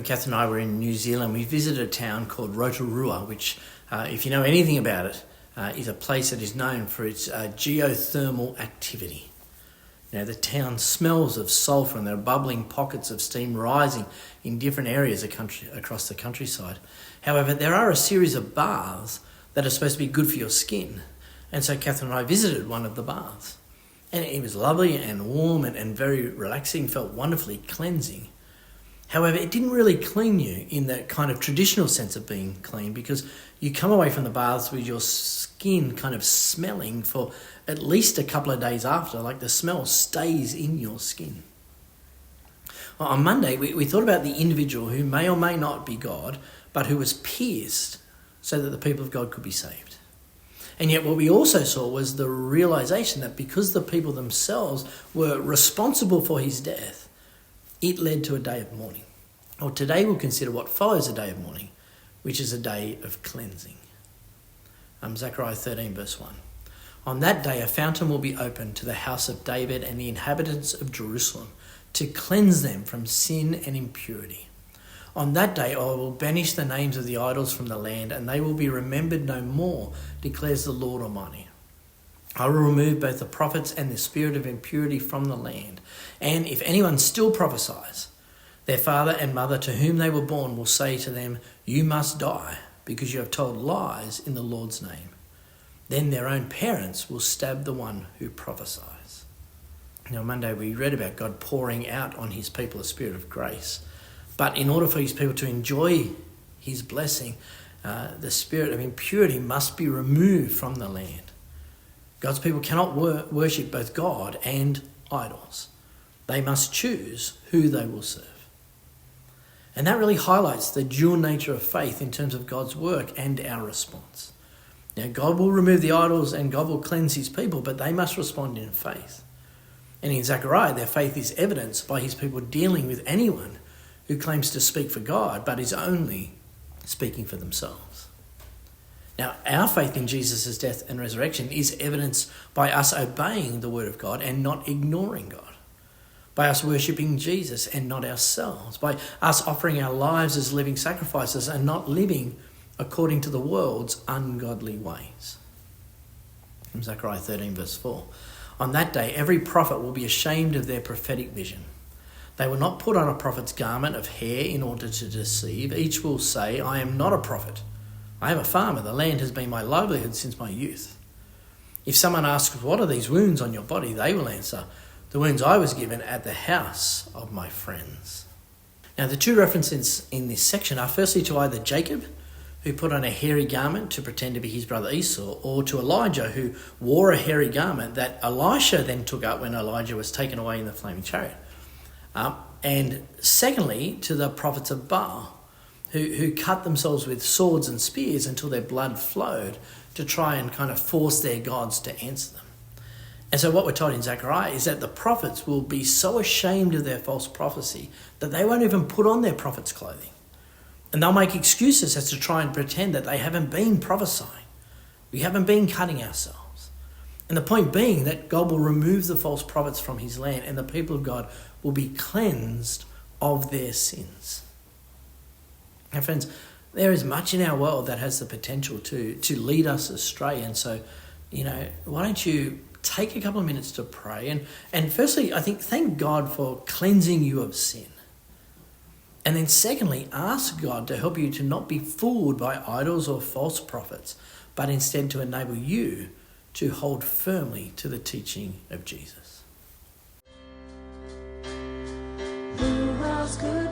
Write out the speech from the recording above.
Catherine and I were in New Zealand, we visited a town called Rotorua, which, if you know anything about it, is a place that is known for its geothermal activity. You know, the town smells of sulphur and there are bubbling pockets of steam rising in different areas across the countryside. However, there are a series of baths that are supposed to be good for your skin. And so Catherine and I visited one of the baths. And it was lovely and warm and very relaxing, felt wonderfully cleansing. However, it didn't really clean you in that kind of traditional sense of being clean, because you come away from the baths with your skin kind of smelling for at least a couple of days after, like the smell stays in your skin. Well, on Monday, we thought about the individual who may or may not be God, but who was pierced so that the people of God could be saved. And yet what we also saw was the realization that because the people themselves were responsible for his death, it led to a day of mourning. Well, today we'll consider what follows a day of mourning, which is a day of cleansing. Zechariah 13 verse 1. On that day a fountain will be opened to the house of David and the inhabitants of Jerusalem to cleanse them from sin and impurity. On that day I will banish the names of the idols from the land, and they will be remembered no more, declares the Lord Almighty. I will remove both the prophets and the spirit of impurity from the land. And if anyone still prophesies, their father and mother to whom they were born will say to them, you must die, because you have told lies in the Lord's name. Then their own parents will stab the one who prophesies. Now, Monday we read about God pouring out on his people a spirit of grace. But in order for his people to enjoy his blessing, the spirit of impurity must be removed from the land. God's people cannot worship both God and idols. They must choose who they will serve. And that really highlights the dual nature of faith in terms of God's work and our response. Now, God will remove the idols and God will cleanse his people, but they must respond in faith. And in Zechariah, their faith is evidenced by his people dealing with anyone who claims to speak for God, but is only speaking for themselves. Now, our faith in Jesus' death and resurrection is evidenced by us obeying the word of God and not ignoring God, by us worshipping Jesus and not ourselves, by us offering our lives as living sacrifices and not living according to the world's ungodly ways. From Zechariah 13 verse 4. On that day, every prophet will be ashamed of their prophetic vision. They will not put on a prophet's garment of hair in order to deceive. Each will say, I am not a prophet. I am a farmer. The land has been my livelihood since my youth. If someone asks, what are these wounds on your body? They will answer, the wounds I was given at the house of my friends. Now, the two references in this section are firstly to either Jacob, who put on a hairy garment to pretend to be his brother Esau, or to Elijah, who wore a hairy garment that Elisha then took up when Elijah was taken away in the flaming chariot. And secondly, to the prophets of Baal, who cut themselves with swords and spears until their blood flowed to try and kind of force their gods to answer them. And so what we're told in Zechariah is that the prophets will be so ashamed of their false prophecy that they won't even put on their prophet's clothing. And they'll make excuses as to try and pretend that they haven't been prophesying. We haven't been cutting ourselves. And the point being that God will remove the false prophets from his land and the people of God will be cleansed of their sins. Now, friends, there is much in our world that has the potential to lead us astray. And so, why don't you take a couple of minutes to pray? And firstly, I think thank God for cleansing you of sin. And then secondly, ask God to help you to not be fooled by idols or false prophets, but instead to enable you to hold firmly to the teaching of Jesus. Who was good?